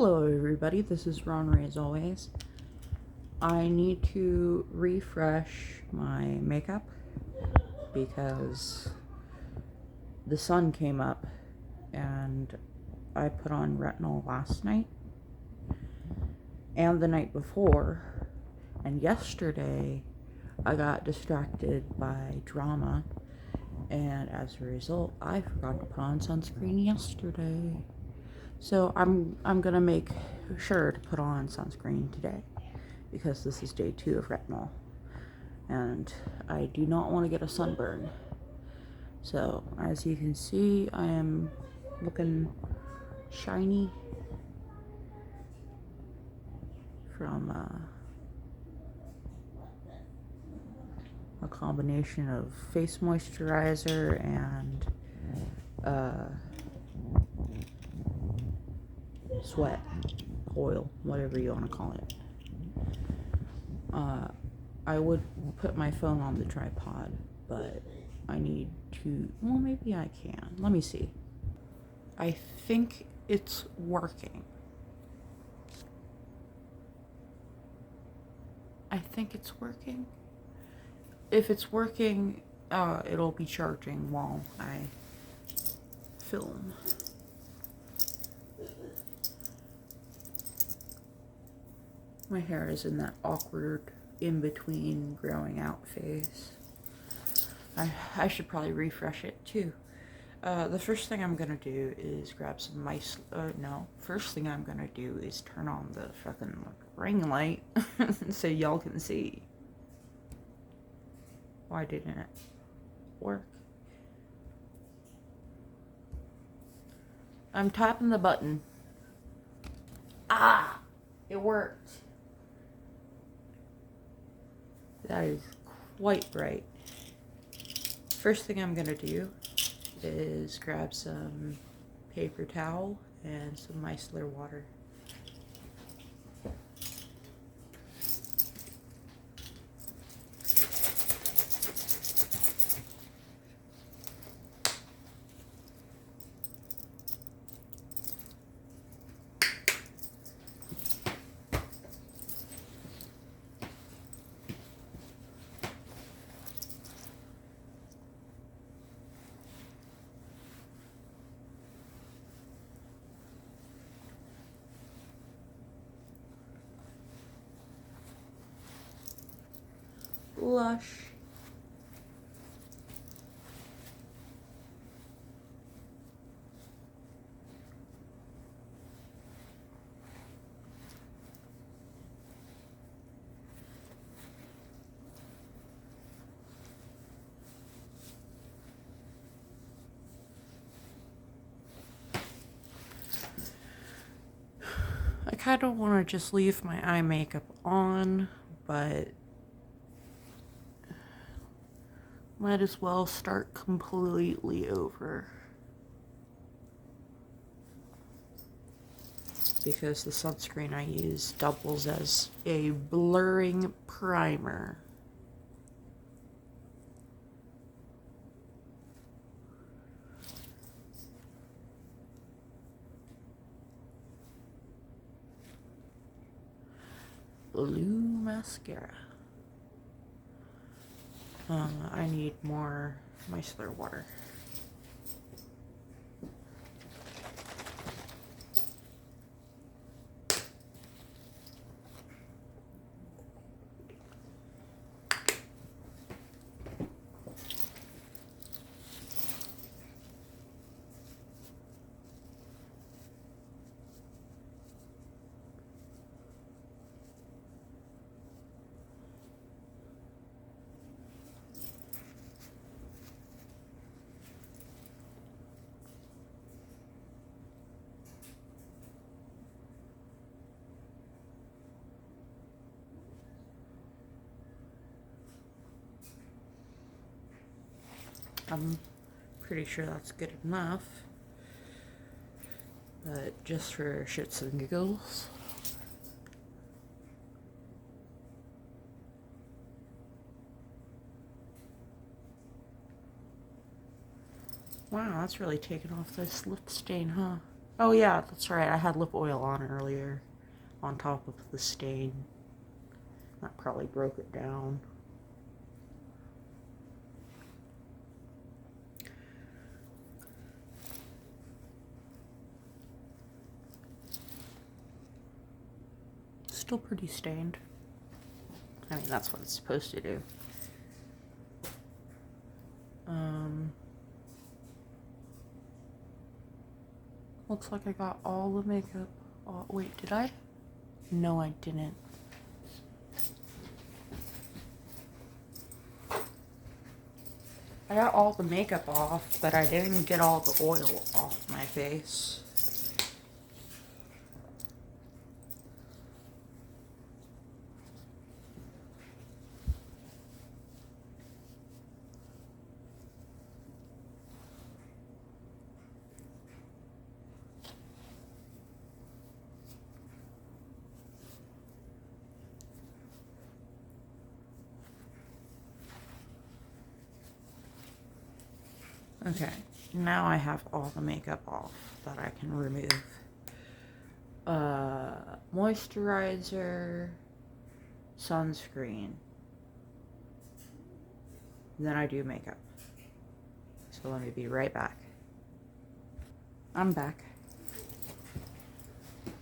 Hello everybody, this is Ron Ray as always. I need to refresh my makeup because the sun came up and I put on retinol last night and the night before, and yesterday I got distracted by drama, and as a result I forgot to put on sunscreen yesterday. So I'm gonna make sure to put on sunscreen today because this is day 2 of retinol and I do not want to get a sunburn. So as you can see, I am looking shiny from a combination of face moisturizer and sweat oil, whatever you want to call it. I would put my phone on the tripod, but I need to, well, maybe I can. Let me see. I think it's working. I think it's working. If it's working, it'll be charging while I film. My hair is in that awkward in-between growing out phase. I should probably refresh it too. The first thing I'm gonna do is grab some first thing I'm gonna do is turn on the fucking ring light so y'all can see. Why didn't it work? I'm tapping the button. Ah! It worked. That is quite bright. First thing I'm gonna do is grab some paper towel and some micellar water. Lush. I kind of want to just leave my eye makeup on, but might as well start completely over because the sunscreen I use doubles as a blurring primer. Blue mascara. I need more micellar water. I'm pretty sure that's good enough, but just for shits and giggles. Wow, that's really taken off this lip stain, huh? Oh yeah, that's right. I had lip oil on earlier on top of the stain. That probably broke it down. Still pretty stained. I mean, that's what it's supposed to do. Looks like I got all the makeup. Oh, wait, did I? No, I didn't. I got all the makeup off, but I didn't get all the oil off my face. Okay, now I have all the makeup off that I can remove. Moisturizer, sunscreen. Then I do makeup. So let me be right back. I'm back.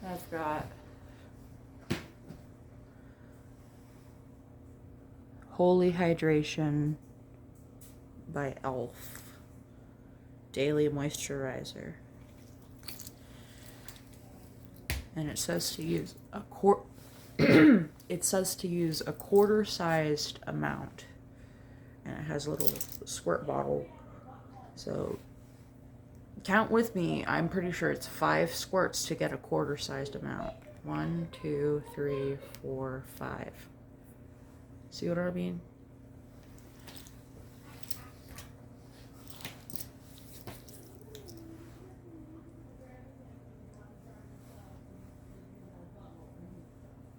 I've got Holy Hydration by e.l.f. Daily Moisturizer. And it says to use a it says to use a quarter-sized amount. And it has a little squirt bottle. So count with me. I'm pretty sure it's 5 squirts to get a quarter-sized amount. 1, 2, 3, 4, 5. See what I mean?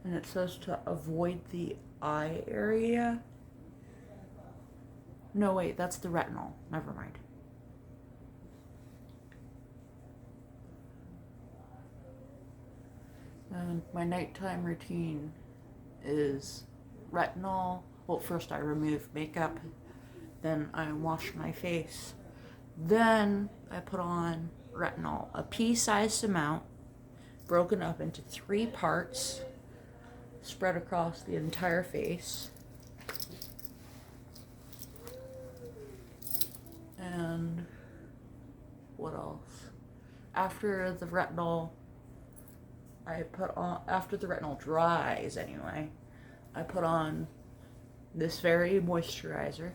And it says to avoid the eye area. No, wait, that's the retinol. Never mind. And my nighttime routine is retinol. Well, first I remove makeup, then I wash my face, then I put on retinol, a pea-sized amount, broken up into 3 parts, spread across the entire face. And what else? After the retinol dries anyway, I put on this very moisturizer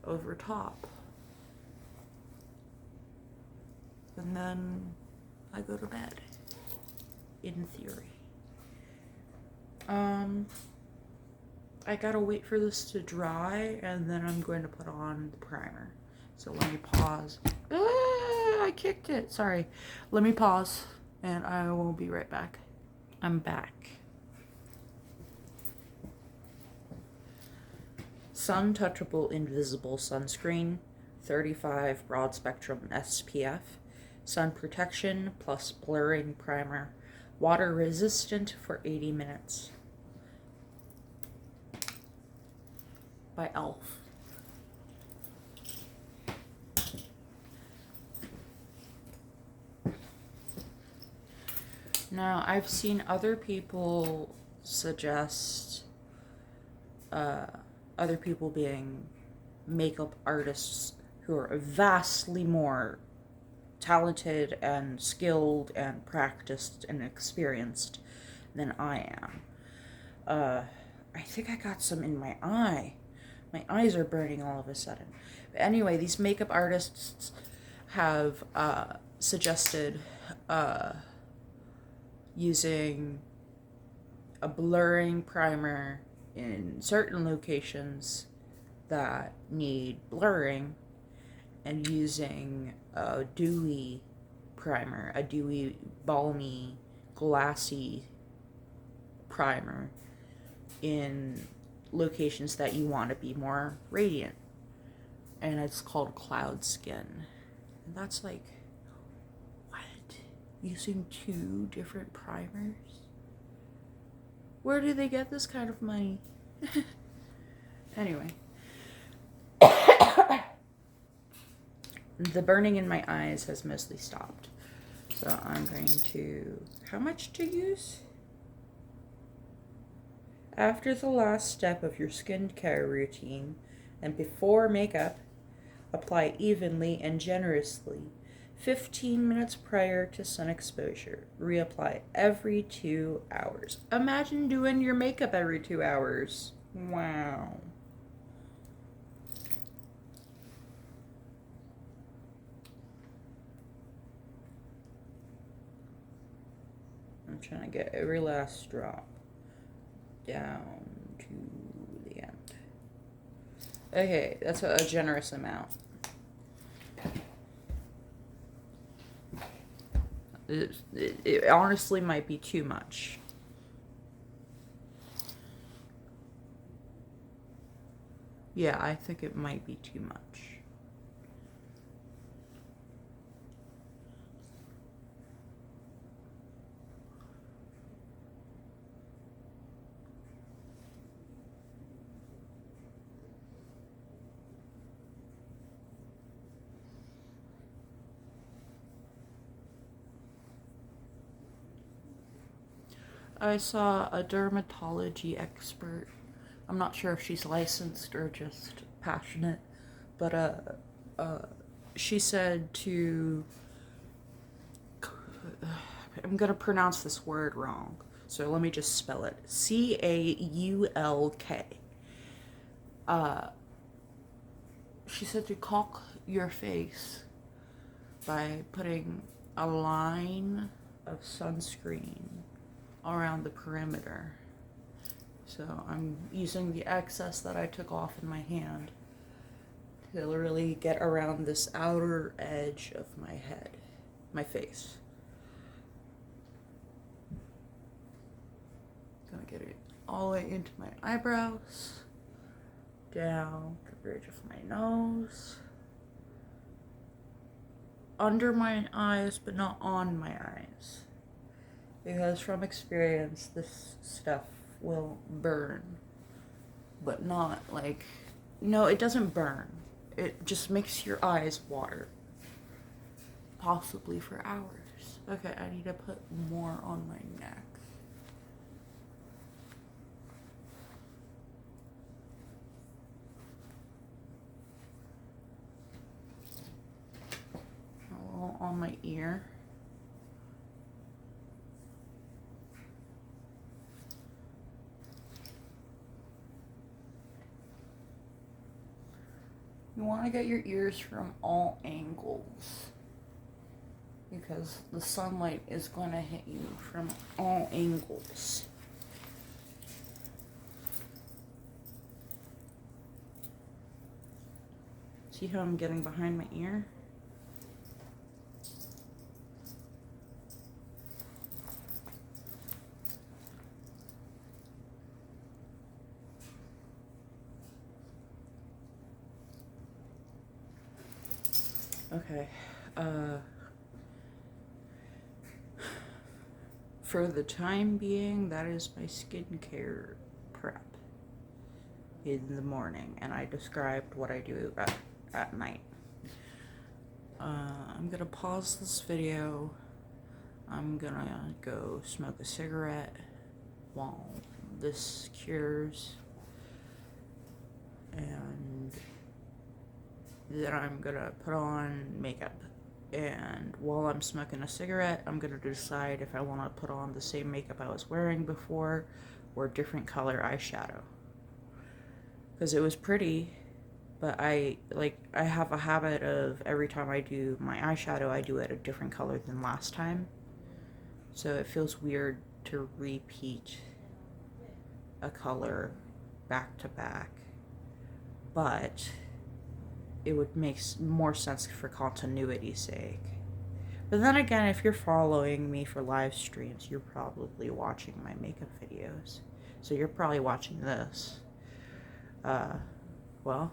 over top. And then I go to bed, in theory. I gotta wait for this to dry, and then I'm going to put on the primer. So let me pause. I kicked it. Sorry. Let me pause, and I will be right back. I'm back. Sun Touchable Invisible Sunscreen, 35 broad spectrum SPF, sun protection plus blurring primer, water resistant for 80 minutes. By e.l.f. Now, I've seen other people suggest, other people being makeup artists who are vastly more talented and skilled and practiced and experienced than I am. I think I got some in my eye. My eyes are burning all of a sudden. But anyway, these makeup artists have suggested using a blurring primer in certain locations that need blurring, and using a dewy primer, a dewy, balmy, glassy primer in locations that you want to be more radiant. And it's called cloud skin. And that's like, what? using 2 different primers. Where do they get this kind of money? Anyway. The burning in my eyes has mostly stopped. So I'm going to... How much to use? After the last step of your skincare routine and before makeup, apply evenly and generously 15 minutes prior to sun exposure. Reapply every 2 hours. Imagine doing your makeup every 2 hours. Wow. I'm trying to get every last drop down to the end. Okay, that's a generous amount. It honestly might be too much. Yeah, I think it might be too much. I saw a dermatology expert. I'm not sure if she's licensed or just passionate, but she said to... I'm gonna pronounce this word wrong, so let me just spell it. Caulk. She said to caulk your face by putting a line of sunscreen around the perimeter. So I'm using the excess that I took off in my hand to really get around this outer edge of my head, my face. Gonna get it all the way into my eyebrows, down the bridge of my nose, under my eyes, but not on my eyes. Because from experience, this stuff will burn. But not like... No, it doesn't burn. It just makes your eyes water. Possibly for hours. Okay, I need to put more on my neck. A little on my ear. You want to get your ears from all angles because the sunlight is going to hit you from all angles. See how I'm getting behind my ear? Okay, for the time being, that is my skincare prep in the morning, and I described what I do at night. I'm gonna pause this video. I'm gonna go smoke a cigarette while this cures, and then I'm gonna put on makeup. And while I'm smoking a cigarette, I'm gonna decide if I want to put on the same makeup I was wearing before or different color eyeshadow. Because it was pretty, but I have a habit of every time I do my eyeshadow, I do it a different color than last time. So it feels weird to repeat a color back to back. But it would make more sense for continuity's sake. But then again, if you're following me for live streams, you're probably watching my makeup videos. So you're probably watching this. Well,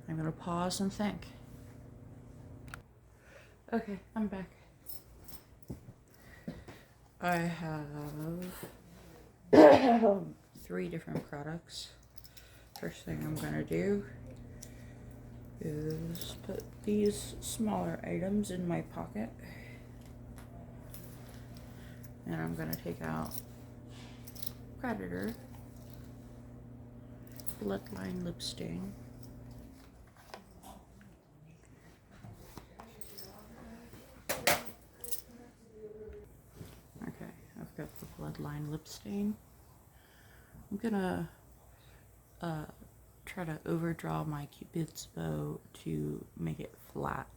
I'm gonna pause and think. Okay, I'm back. I have 3 different products. First thing I'm gonna do is put these smaller items in my pocket. And I'm gonna take out Predator Bloodline Lip Stain. Okay, I've got the Bloodline Lip Stain. I'm gonna try to overdraw my Cupid's bow to make it flat.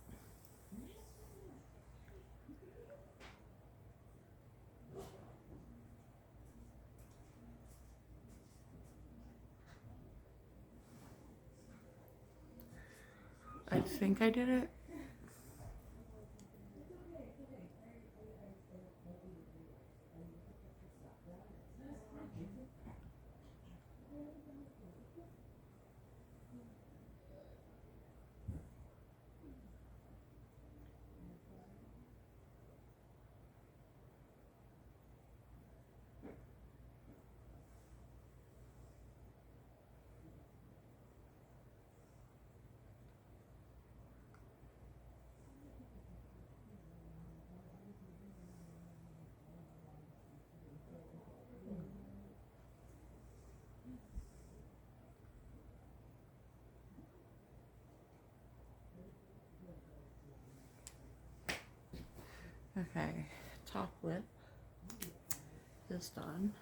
I think I did it. Okay, top lip is done.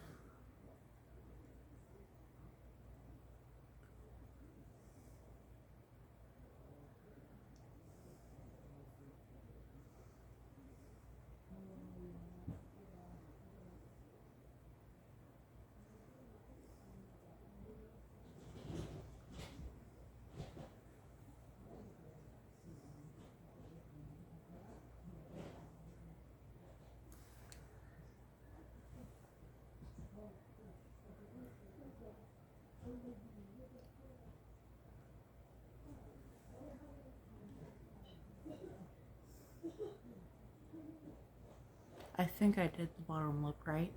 I think I did the bottom lip right.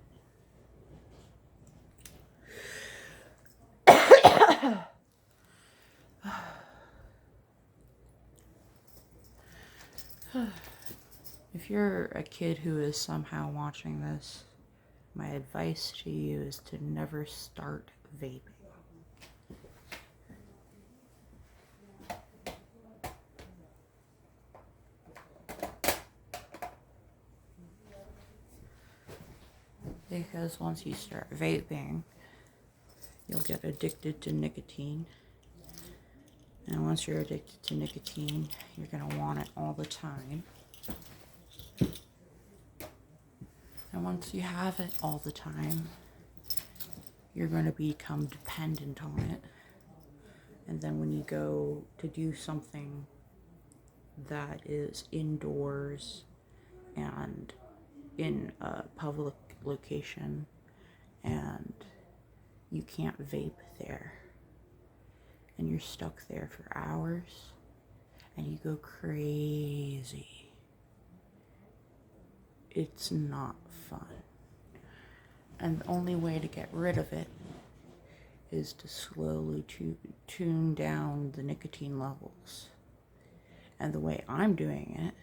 If you're a kid who is somehow watching this, my advice to you is to never start vaping. Because once you start vaping, you'll get addicted to nicotine. And once you're addicted to nicotine, you're going to want it all the time. And once you have it all the time, you're going to become dependent on it. And then when you go to do something that is indoors and in a public location and you can't vape there and you're stuck there for hours and you go crazy, it's not fun. And the only way to get rid of it is to slowly tune down the nicotine levels. And the way I'm doing it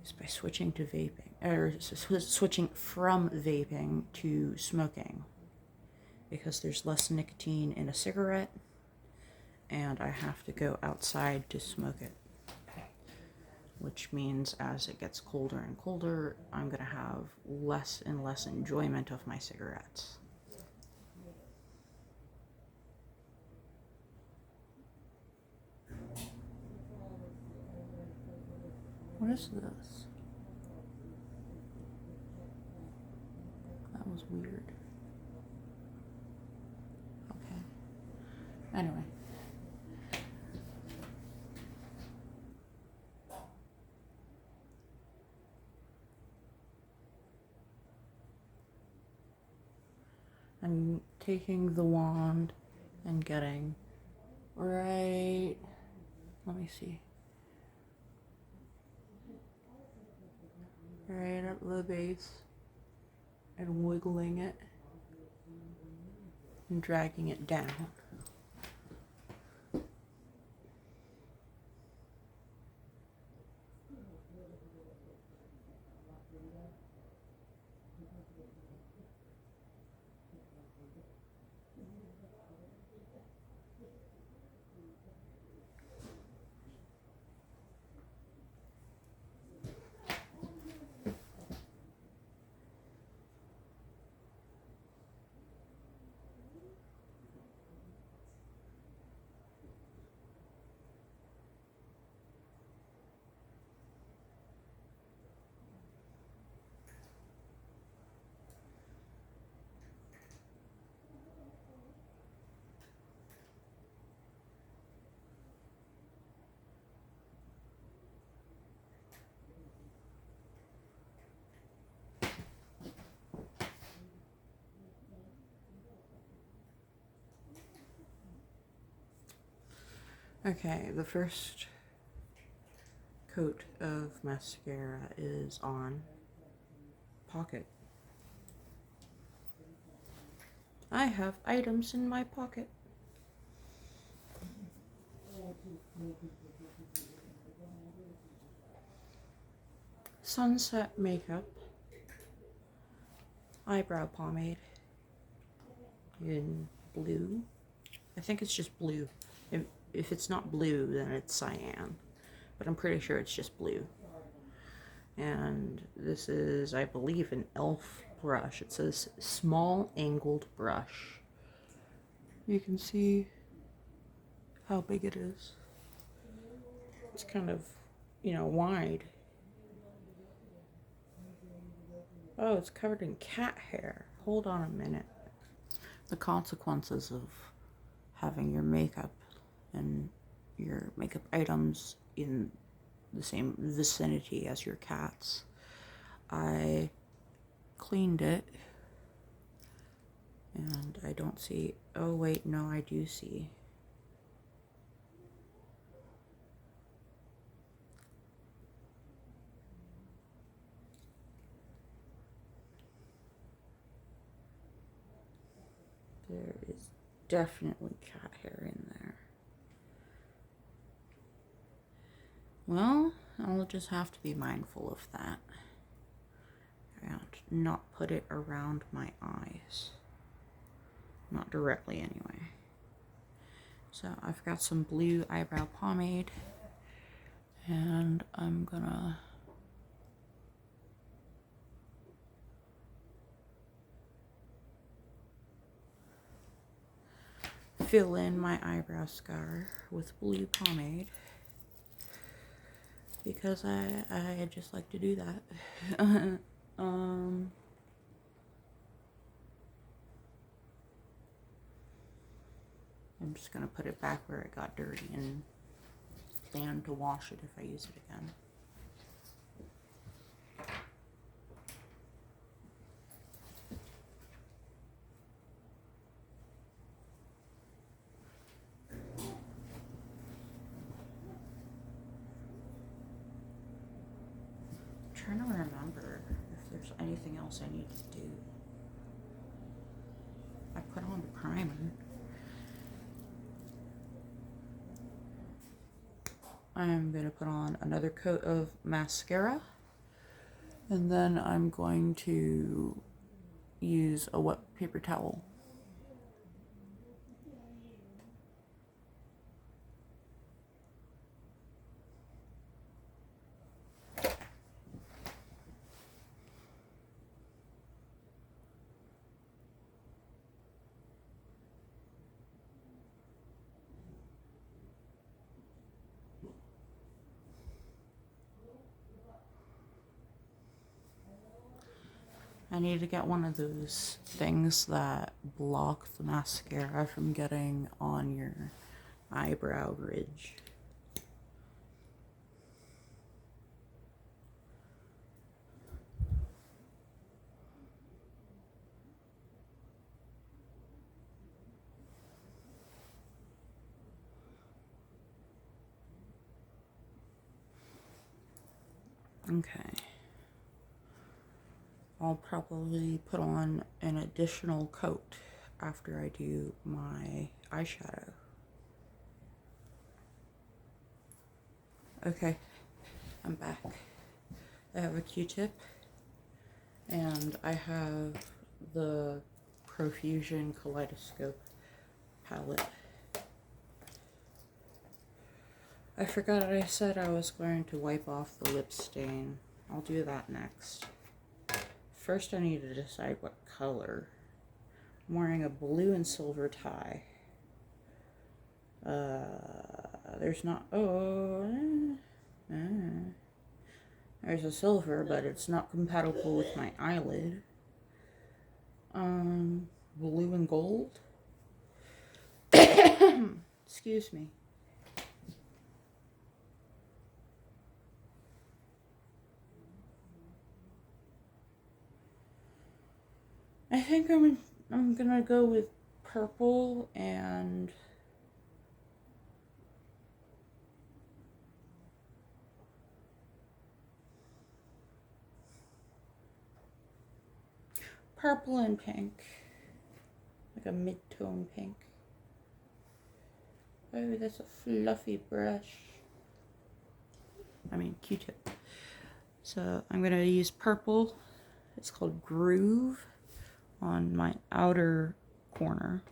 is by switching to vaping, or switching from vaping to smoking, because there's less nicotine in a cigarette and I have to go outside to smoke it, which means as it gets colder and colder, I'm gonna have less and less enjoyment of my cigarettes. What is this? That was weird. Okay. Anyway. I'm taking the wand and getting right, let me see. front of the base and wiggling it and dragging it down. Okay, the first coat of mascara is on. Pocket. I have items in my pocket. Sunset makeup. Eyebrow pomade. In blue. I think it's just blue. If it's not blue, then it's cyan. But I'm pretty sure it's just blue. And this is, I believe, an e.l.f. brush. It says small angled brush. You can see how big it is. It's kind of, wide. Oh, it's covered in cat hair. Hold on a minute. The consequences of having your makeup and your makeup items in the same vicinity as your cats. I cleaned it and I don't see, oh wait, no, I do see. There is definitely cat hair in there. Well, I'll just have to be mindful of that. And not put it around my eyes. Not directly, anyway. So I've got some blue eyebrow pomade. And I'm gonna fill in my eyebrow scar with blue pomade. Because I just like to do that. I'm just gonna put it back where it got dirty and plan to wash it if I use it again. I'm trying to remember if there's anything else I need to do. I put on the primer. I'm going to put on another coat of mascara. And then I'm going to use a wet paper towel. I need to get one of those things that block the mascara from getting on your eyebrow ridge. Okay. I'll probably put on an additional coat after I do my eyeshadow. Okay, I'm back. I have a Q-tip and I have the Profusion Kaleidoscope palette. I forgot I said I was going to wipe off the lip stain. I'll do that next. First I need to decide what color. I'm wearing a blue and silver tie. There's not, there's a silver, but it's not compatible with my eyelid. Blue and gold. Excuse me. I think I'm gonna go with purple and pink, like a mid-tone pink. Oh, that's a fluffy brush. I mean, Q-tip. So I'm gonna use purple. It's called Groove on my outer corner.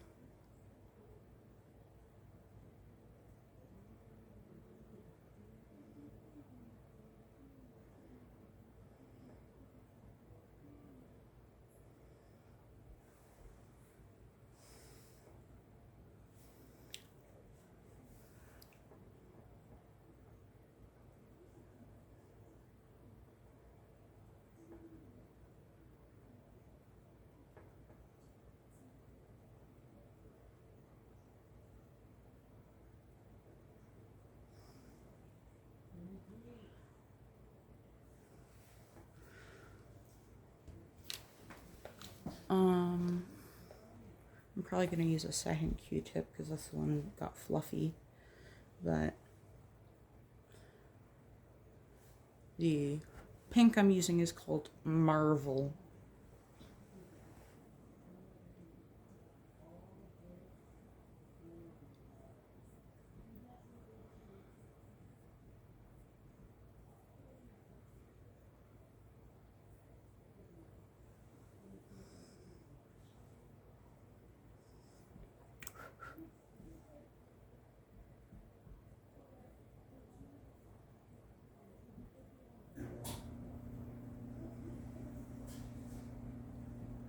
I'm probably going to use a second Q-tip because this one got fluffy, but the pink I'm using is called Marvel.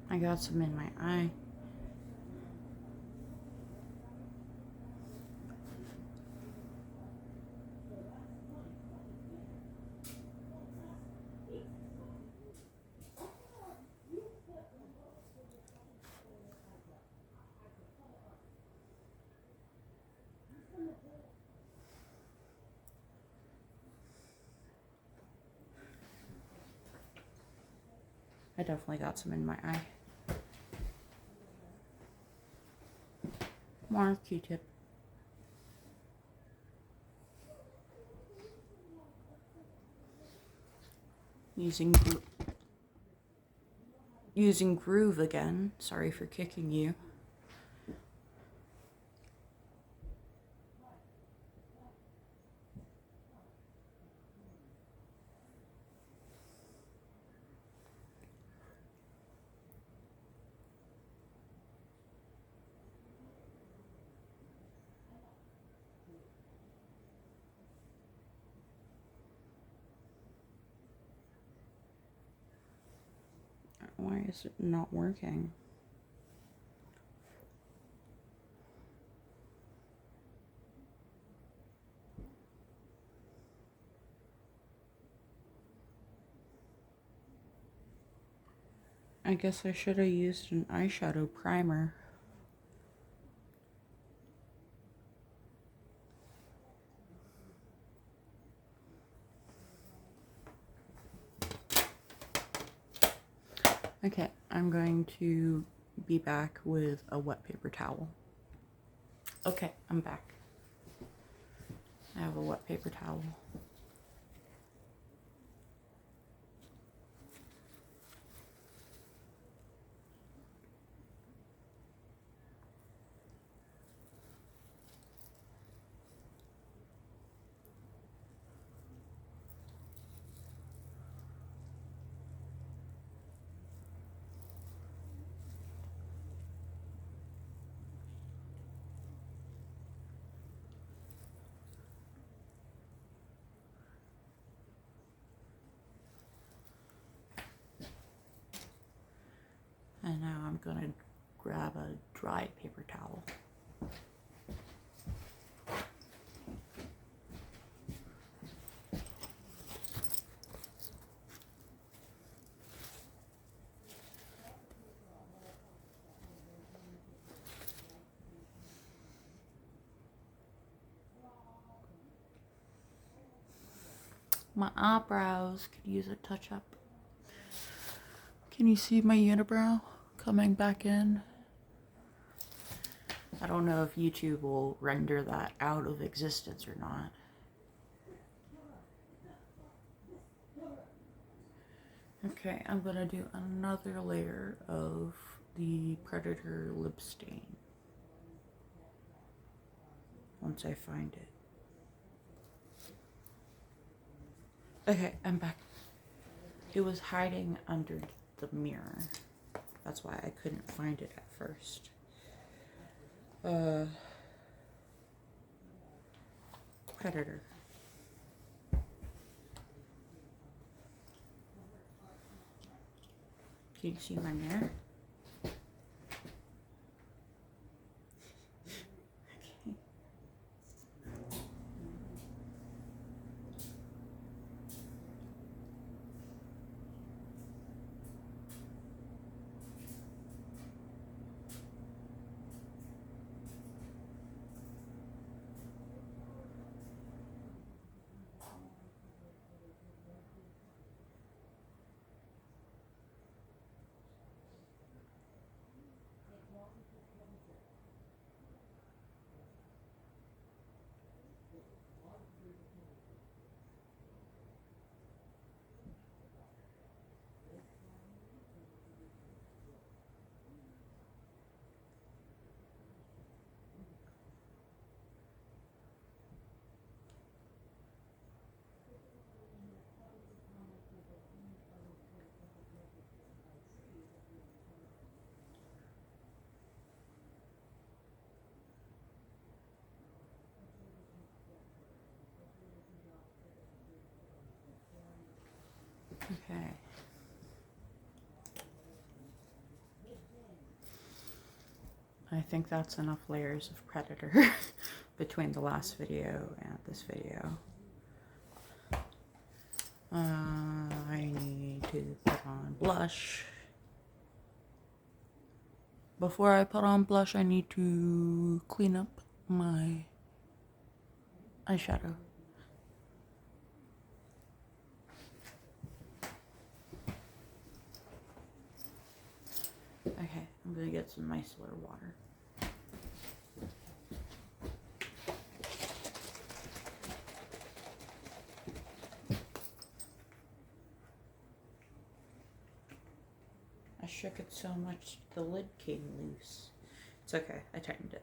I got some in my eye. I definitely got some in my eye. More Q-tip. Using Groove again. Sorry for kicking you. Why is it not working? I guess I should have used an eyeshadow primer. Okay, I'm going to be back with a wet paper towel. Okay, I'm back. I have a wet paper towel. I'm gonna grab a dry paper towel. My eyebrows could use a touch up. Can you see my unibrow coming back in? I don't know if YouTube will render that out of existence or not. Okay, I'm gonna do another layer of the Predator lip stain once I find it. Okay, I'm back. It was hiding under the mirror. That's why I couldn't find it at first. Predator. Can you see my mirror? Okay. I think that's enough layers of Predator between the last video and this video. I need to put on blush. Before I put on blush, I need to clean up my eyeshadow. Okay, I'm gonna get some micellar water. I shook it so much the lid came loose. It's okay, I tightened it.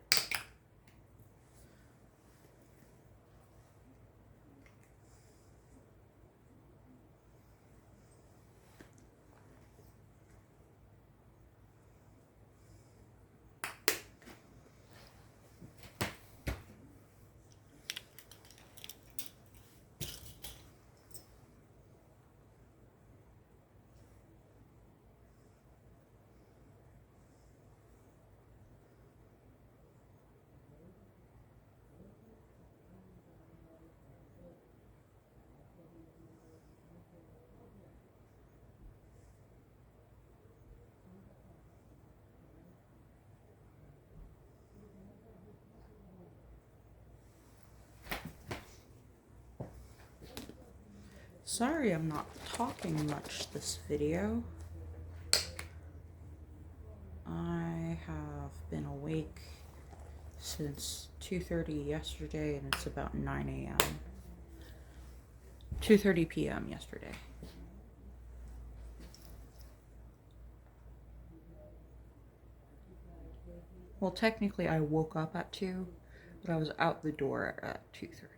Sorry I'm not talking much this video. I have been awake since 2:30 yesterday and it's about 9 a.m. 2:30 p.m. yesterday. Well, technically I woke up at 2, but I was out the door at 2:30.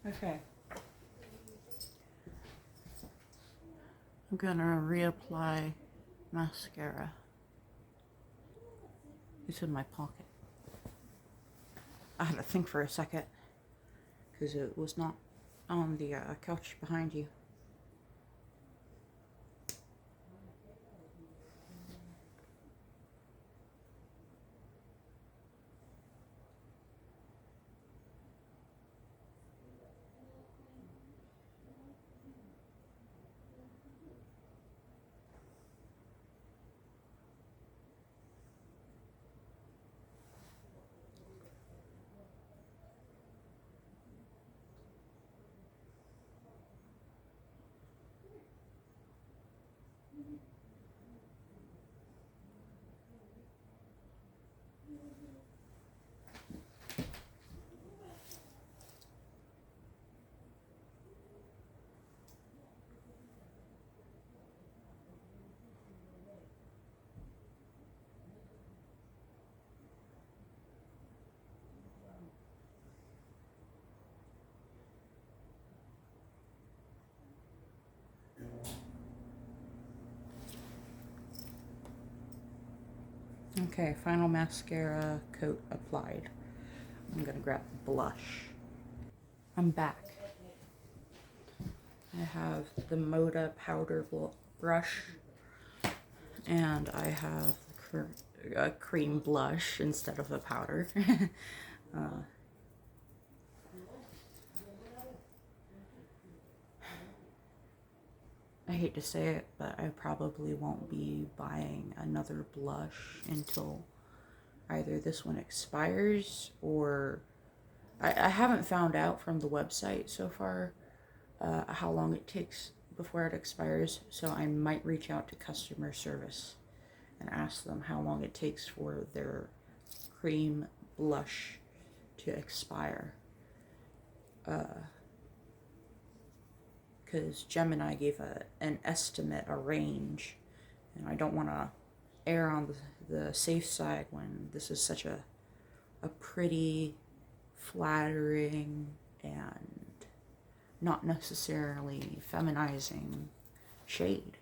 Okay. I'm gonna reapply mascara. It's in my pocket. I had to think for a second because it was not on the couch behind you. Okay, final mascara coat applied. I'm gonna grab blush. I'm back. I have the Moda powder brush, and I have a cream blush instead of a powder. I hate to say it, but I probably won't be buying another blush until either this one expires or I haven't found out from the website so far how long it takes before it expires, so I might reach out to customer service and ask them how long it takes for their cream blush to expire. Because Gemini gave an estimate, a range, and I don't want to err on the safe side when this is such a pretty, flattering, and not necessarily feminizing shade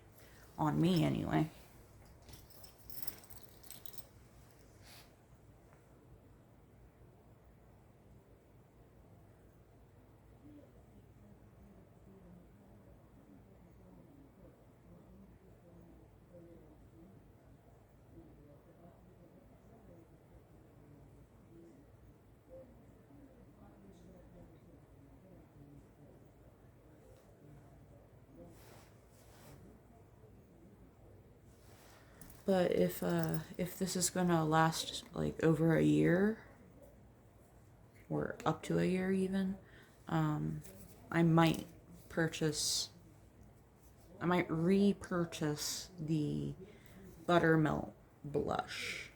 on me anyway. But if this is gonna last like over a year, or up to a year even, I might repurchase the buttermilk blush,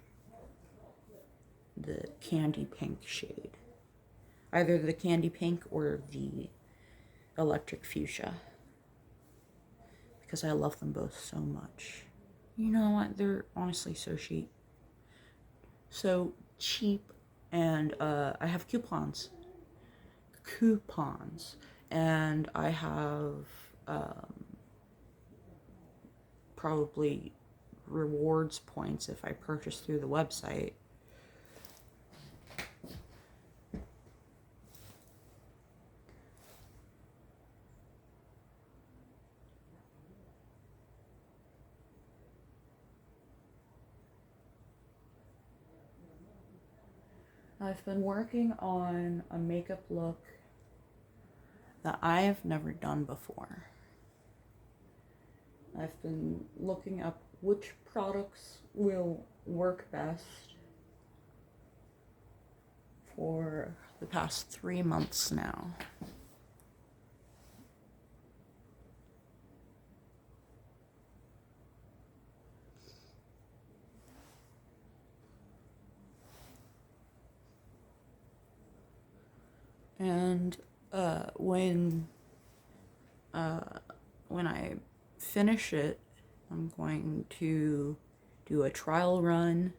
the candy pink shade, either the candy pink or the electric fuchsia, because I love them both so much. You know what? They're honestly so cheap. So cheap, and I have coupons. And I have probably rewards points if I purchase through the website. I've been working on a makeup look that I've never done before. I've been looking up which products will work best for the past 3 months now. And when I finish it, I'm going to do a trial run,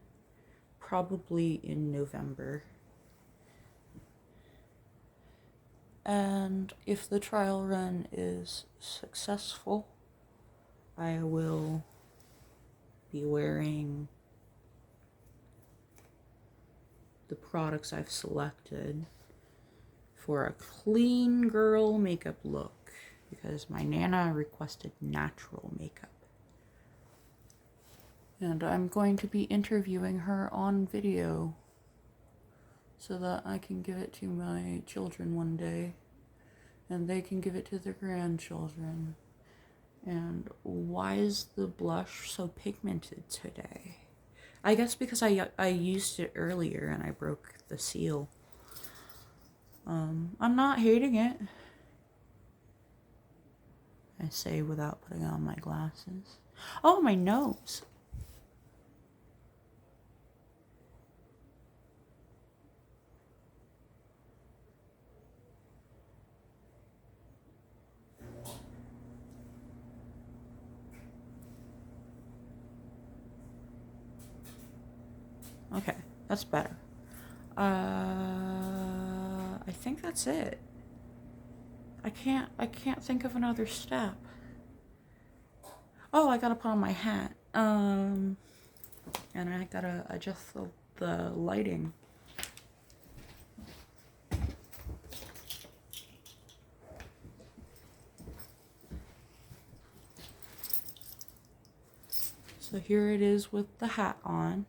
probably in November. And if the trial run is successful, I will be wearing the products I've selected for a clean girl makeup look, because my Nana requested natural makeup. And I'm going to be interviewing her on video so that I can give it to my children one day and they can give it to their grandchildren. And why is the blush so pigmented today? I guess because I used it earlier and I broke the seal. I'm not hating it, I say without putting on my glasses. Oh, my nose. Okay, that's better. I think that's it. I can't think of another step. Oh, I gotta put on my hat. And I gotta adjust the lighting. So here it is with the hat on.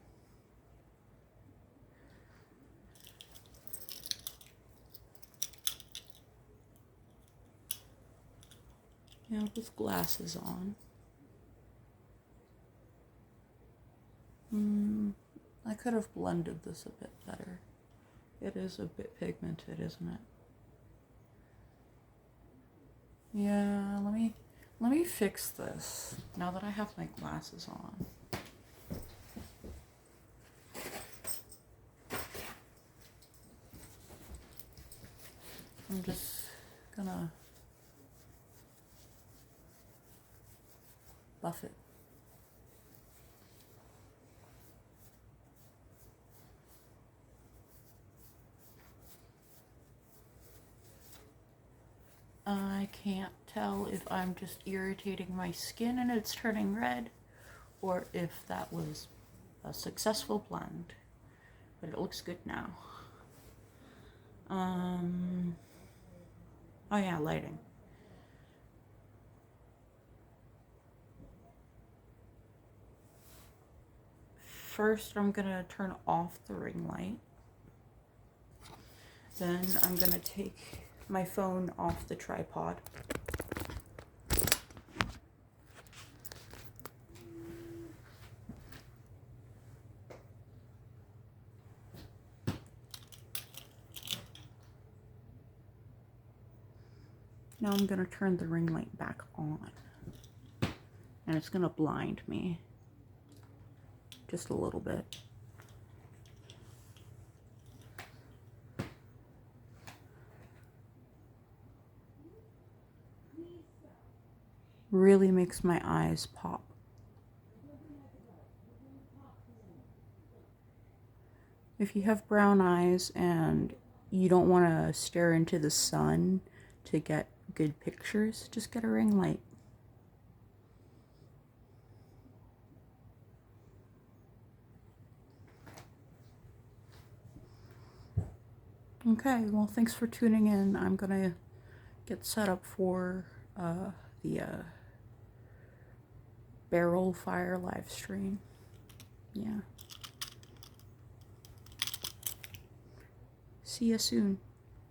Now with glasses on. I could have blended this a bit better. It is a bit pigmented, isn't it? Yeah, let me fix this now that I have my glasses on. I'm just gonna buff it. I can't tell if I'm just irritating my skin and it's turning red, or if that was a successful blend. But it looks good now. Oh yeah, lighting. First, I'm gonna turn off the ring light. Then I'm gonna take my phone off the tripod. Now I'm gonna turn the ring light back on. And it's gonna blind me. Just a little bit. Really makes my eyes pop. If you have brown eyes and you don't want to stare into the sun to get good pictures, just get a ring light. Okay, well, thanks for tuning in. I'm gonna get set up for the barrel fire live stream. Yeah. See you soon.